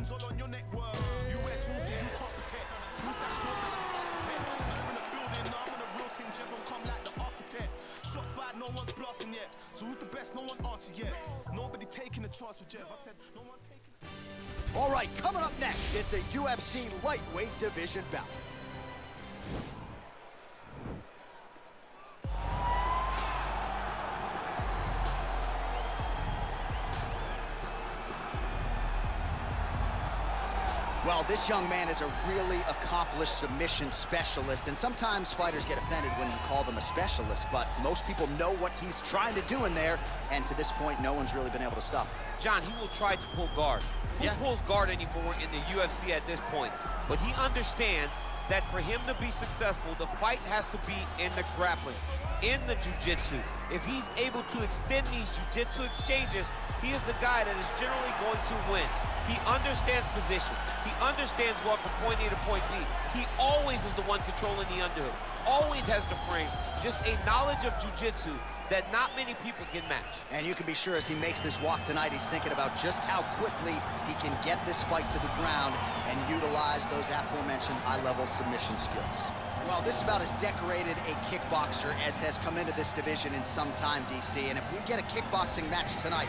Denzel on your network. You wear tools that you can't protect. Who's that short that is architect? Man, I'm in the building, now I'm in a real team. General come like the architect. Shots fired, no one's blasting yet. So who's the best? No one answered yet. Nobody taking a chance with Jeff. I said, no one taking. All right, coming up next, it's a UFC lightweight division bout. Well, this young man is a really accomplished submission specialist, and sometimes fighters get offended when you call them a specialist, but most people know what he's trying to do in there, and to this point, no one's really been able to stop him. John, he will try to pull guard. Who pulls guard anymore in the UFC at this point? But he understands that for him to be successful, the fight has to be in the grappling, in the jiu-jitsu. If he's able to extend these jiu-jitsu exchanges, he is the guy that is generally going to win. He understands position. He understands going from point A to point B. He always is the one controlling the underhook. Always has the frame. Just a knowledge of jiu-jitsu that not many people can match. And you can be sure as he makes this walk tonight, he's thinking about just how quickly he can get this fight to the ground and utilize those aforementioned high-level submission skills. Well, this is about as decorated a kickboxer as has come into this division in some time, DC. And if we get a kickboxing match tonight,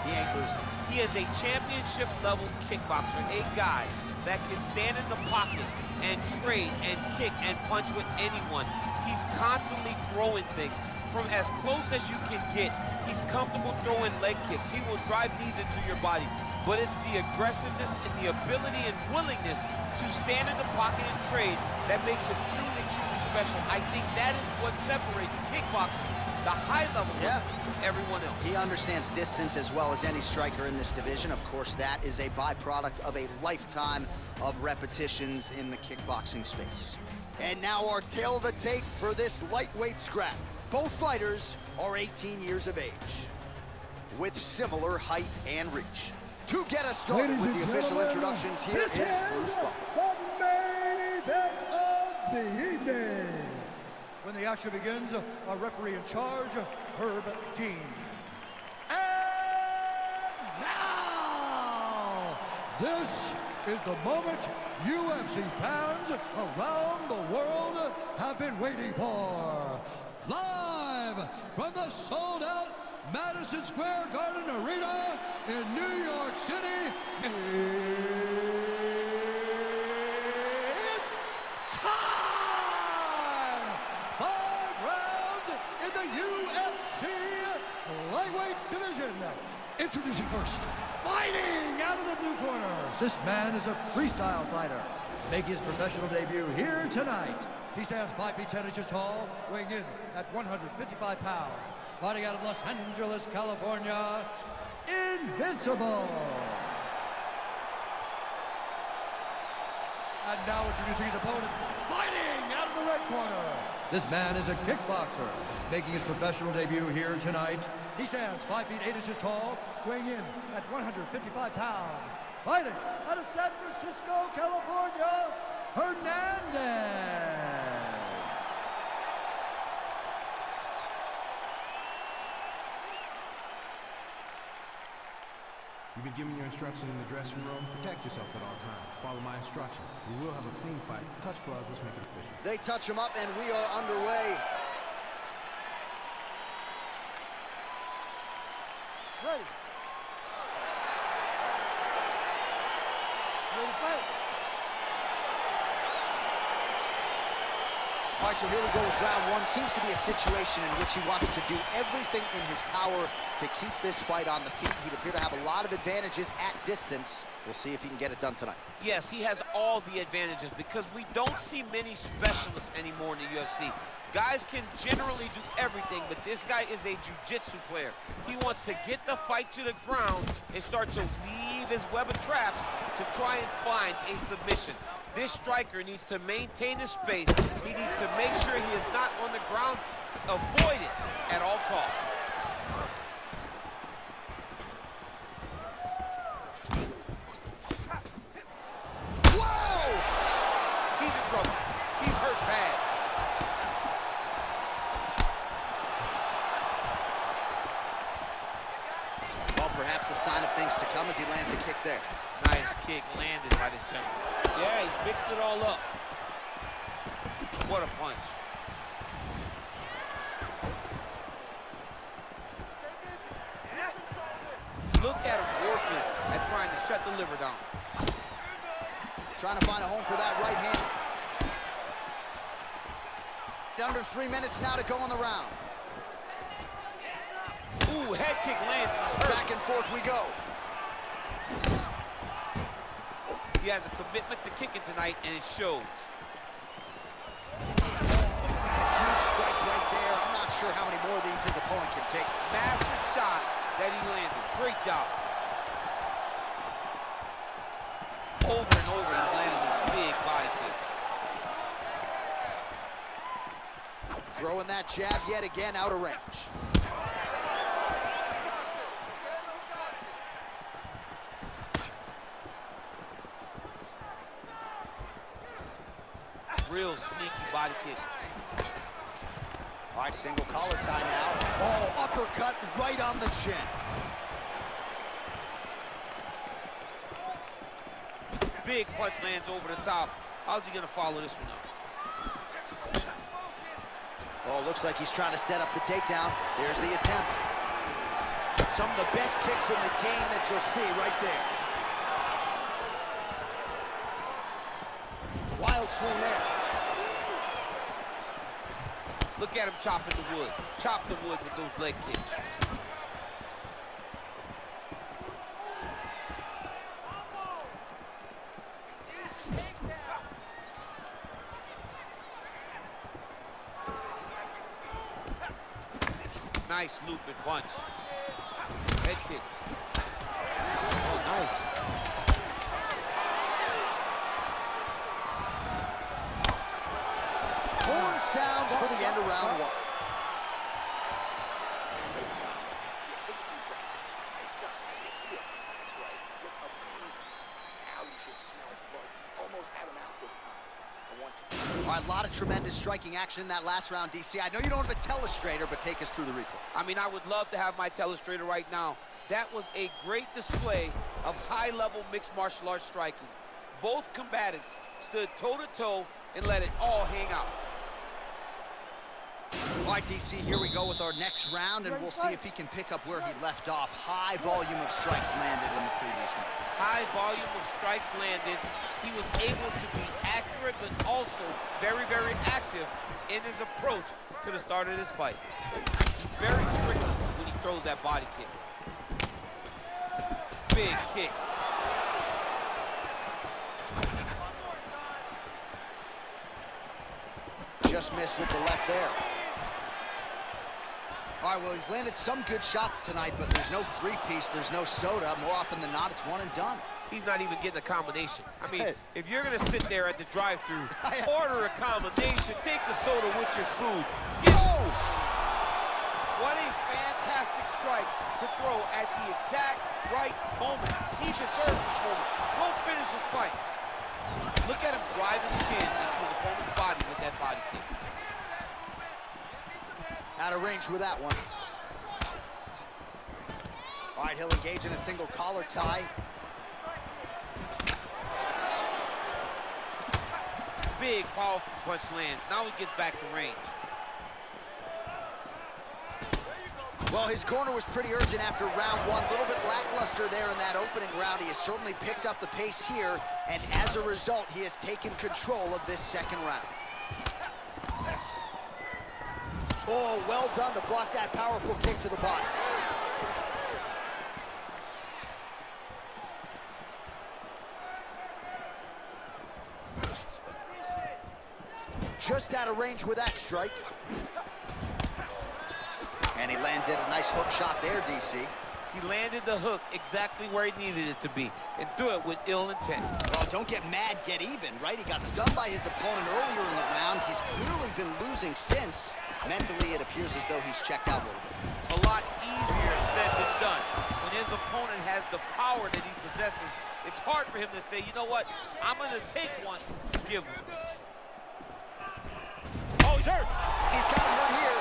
he ain't losing. He is a championship-level kickboxer, a guy that can stand in the pocket and trade and kick and punch with anyone. He's constantly throwing things from as close as you can get. He's comfortable throwing leg kicks. He will drive these into your body. But it's the aggressiveness and the ability and willingness to stand in the pocket and trade that makes him truly, truly special. I think that is what separates kickboxing, the high level, from everyone else. He understands distance as well as any striker in this division. Of course, that is a byproduct of a lifetime of repetitions in the kickboxing space. And now our tale of the tape for this lightweight scrap. Both fighters are 18 years of age, with similar height and reach. To get us started with the official introductions, here is Bruce Buffer. The main event of the evening. When the action begins, our referee in charge, Herb Dean. And now, this is the moment UFC fans around the world have been waiting for. Live from the sold-out Madison Square Garden Arena in New York City, it's time! 5 rounds in the UFC lightweight division. Introducing first, fighting out of the blue corner. This man is a freestyle fighter, making his professional debut here tonight. He stands 5 feet 10 inches tall, weighing in at 155 pounds. Fighting out of Los Angeles, California, Invincible. And now introducing his opponent, fighting out of the red corner. This man is a kickboxer, making his professional debut here tonight. He stands 5 feet 8 inches tall, weighing in at 155 pounds. Fighting out of San Francisco, California, Hernandez. You've been given your instructions in the dressing room. Protect yourself at all times. Follow my instructions. We will have a clean fight. Touch gloves, let's make it official. They touch him up and we are underway. Ready. Ready to fight. All right, so here we go with round one. Seems to be a situation in which he wants to do everything in his power to keep this fight on the feet. He'd appear to have a lot of advantages at distance. We'll see if he can get it done tonight. Yes, he has all the advantages because we don't see many specialists anymore in the UFC. Guys can generally do everything, but this guy is a jiu-jitsu player. He wants to get the fight to the ground and start to weave his web of traps to try and find a submission. This striker needs to maintain his space. He needs to make sure he is not on the ground. Avoid it at all costs. Whoa! He's in trouble. He's hurt bad. Well, perhaps a sign of things to come as he lands a kick there. Nice kick landed by this gentleman. Yeah, he's mixed it all up. What a punch. Look at him working at trying to shut the liver down. Trying to find a home for that right hand. Under 3 minutes now to go in the round. Ooh, head kick lands. Back and forth we go. He has a commitment to kicking tonight, and it shows. He's had a huge strike right there. I'm not sure how many more of these his opponent can take. Massive shot that he landed. Great job. Over and over, he's landed with big body kicks. Throwing that jab yet again out of range. Real sneaky body kick. All right, single collar tie now. Oh, uppercut right on the chin. Big punch lands over the top. How's he gonna follow this one up? Oh, looks like he's trying to set up the takedown. There's the attempt. Some of the best kicks in the game that you'll see right there. Wild swing there. Look at him chopping the wood. Chop the wood with those leg kicks. Nice looping punch. Head kick. Oh, nice. Horn sounds for the end of round one. All right, a lot of tremendous striking action in that last round, DC. I know you don't have a telestrator, but take us through the replay. I mean, I would love to have my telestrator right now. That was a great display of high-level mixed martial arts striking. Both combatants stood toe-to-toe and let it all hang out. All right, DC, here we go with our next round, and we'll see if he can pick up where he left off. High volume of strikes landed in the previous round. High volume of strikes landed. He was able to be accurate, but also very, very active in his approach to the start of this fight. He's very tricky when he throws that body kick. Big kick. Just missed with the left there. All right, well, he's landed some good shots tonight, but there's no three-piece, there's no soda. More often than not, it's one and done. He's not even getting a combination. I mean, if you're gonna sit there at the drive-thru, order a combination, take the soda with your food. What a fantastic strike to throw at the exact right moment. He deserves this moment. Go finish this fight. Look at him drive his shin into his opponent's body with that body kick. Out of range with that one. All right, he'll engage in a single collar tie. Big, powerful punch lands. Now he gets back to range. Well, his corner was pretty urgent after round one. A little bit lackluster there in that opening round. He has certainly picked up the pace here, and as a result, he has taken control of this second round. Oh, well done to block that powerful kick to the body. Just out of range with that strike. And he landed a nice hook shot there, DC. He landed the hook exactly where he needed it to be and threw it with ill intent. Well, don't get mad, get even, right? He got stunned by his opponent earlier in the round. He's clearly been losing since. Mentally, it appears as though he's checked out a little bit. A lot easier said than done. When his opponent has the power that he possesses, it's hard for him to say, you know what, I'm going to take one to give him. Oh, he's hurt. He's got him hurt here.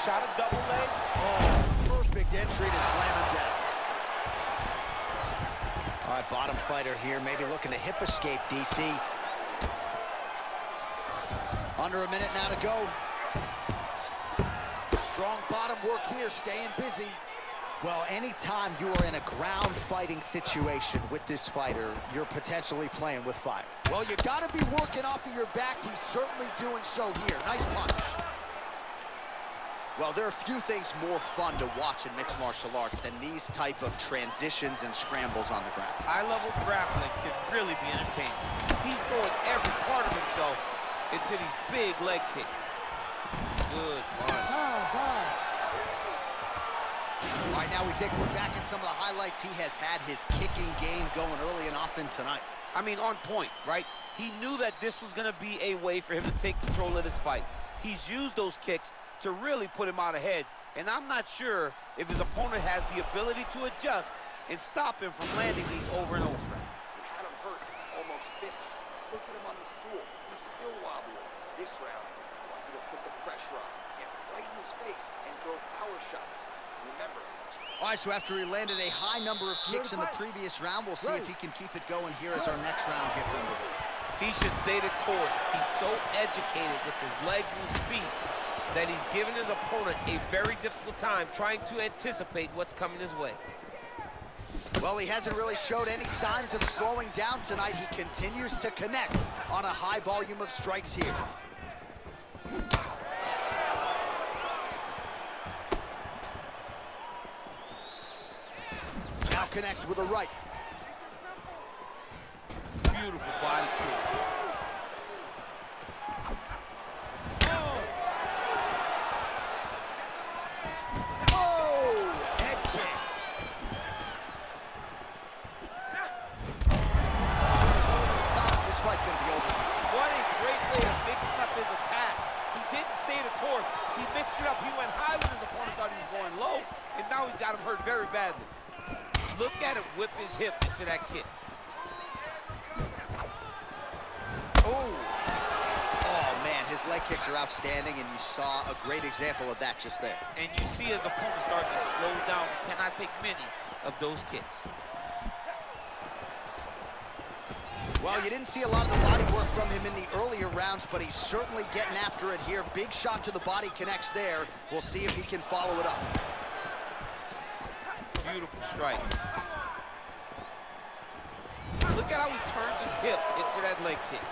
Shot a double leg. Oh, perfect entry to slam him down. All right, bottom fighter here, maybe looking to hip escape, DC. Under a minute now to go. Strong bottom work here, staying busy. Well, anytime you are in a ground fighting situation with this fighter, you're potentially playing with fire. Well, you gotta be working off of your back. He's certainly doing so here. Nice punch. Well, there are few things more fun to watch in mixed martial arts than these type of transitions and scrambles on the ground. High-level grappling can really be entertaining. He's throwing every part of himself into these big leg kicks. Good punch. All right, now we take a look back at some of the highlights. He has had his kicking game going early and often tonight. I mean, on point, right? He knew that this was going to be a way for him to take control of this fight. He's used those kicks to really put him out ahead, and I'm not sure if his opponent has the ability to adjust and stop him from landing these over and over. We had him hurt, almost finished. Look at him on the stool. He's still wobbling. This round, I want you to put the pressure on, get right in his face, and throw power shots. Remember. All right, so after he landed a high number of kicks in the previous round, we'll see if he can keep it going here as our next round gets underway. He should stay the course. He's so educated with his legs and his feet that he's given his opponent a very difficult time trying to anticipate what's coming his way. Well, he hasn't really showed any signs of slowing down tonight. He continues to connect on a high volume of strikes here. Now connects with a right. Beautiful body kick. Oh, head kick. This fight's gonna be over. What a great way of mixing up his attack. He didn't stay the course. He mixed it up. He went high when his opponent thought he was going low, and now he's got him hurt very badly. Look at him whip his hip into that kick. Oh, man, his leg kicks are outstanding, and you saw a great example of that just there. And you see his opponent starting to slow down. He cannot take many of those kicks. Well, you didn't see a lot of the body work from him in the earlier rounds, but he's certainly getting after it here. Big shot to the body connects there. We'll see if he can follow it up. Beautiful strike. Look at how he turns his hip into that leg kick.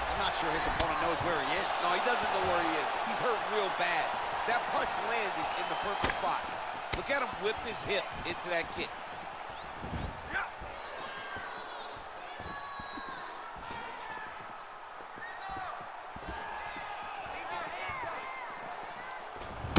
I'm not sure his opponent knows where he is. No, he doesn't know where he is. He's hurt real bad. That punch landed in the perfect spot. Look at him whip his hip into that kick.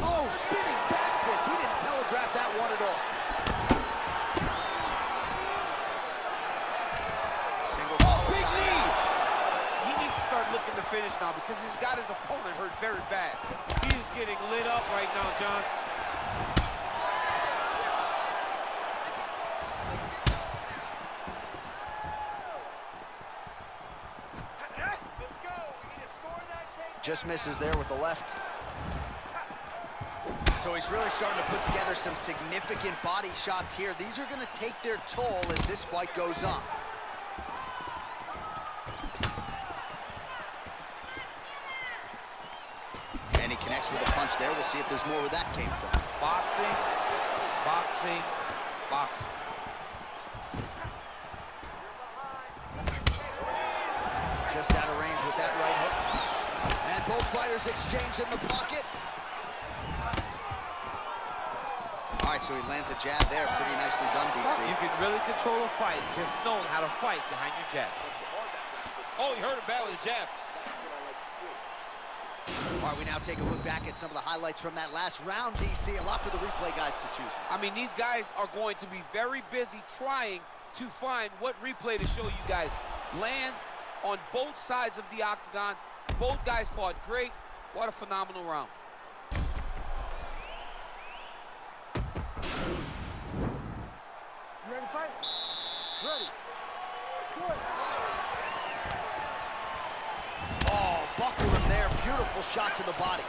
Oh, spinning back fist. He didn't telegraph that one at all. Single Big knee! He needs to start looking to finish now because he's got his opponent hurt very bad. He is getting lit up right now, John. Just misses there with the left. So he's really starting to put together some significant body shots here. These are going to take their toll as this fight goes on. And he connects with a punch there. We'll see if there's more where that came from. Boxing, boxing, boxing. Just out of range with that right hook. And both fighters exchange in the pocket. All right, so he lands a jab there. Pretty nicely done, DC. You can really control a fight just knowing how to fight behind your jab. Oh, he hurt him bad with a jab. All right, we now take a look back at some of the highlights from that last round, DC. A lot for the replay guys to choose from. I mean, these guys are going to be very busy trying to find what replay to show you guys. Lands on both sides of the octagon. Both guys fought great. What a phenomenal round. You ready to fight? Ready. Good. Oh, buckled him there. Beautiful shot to the body.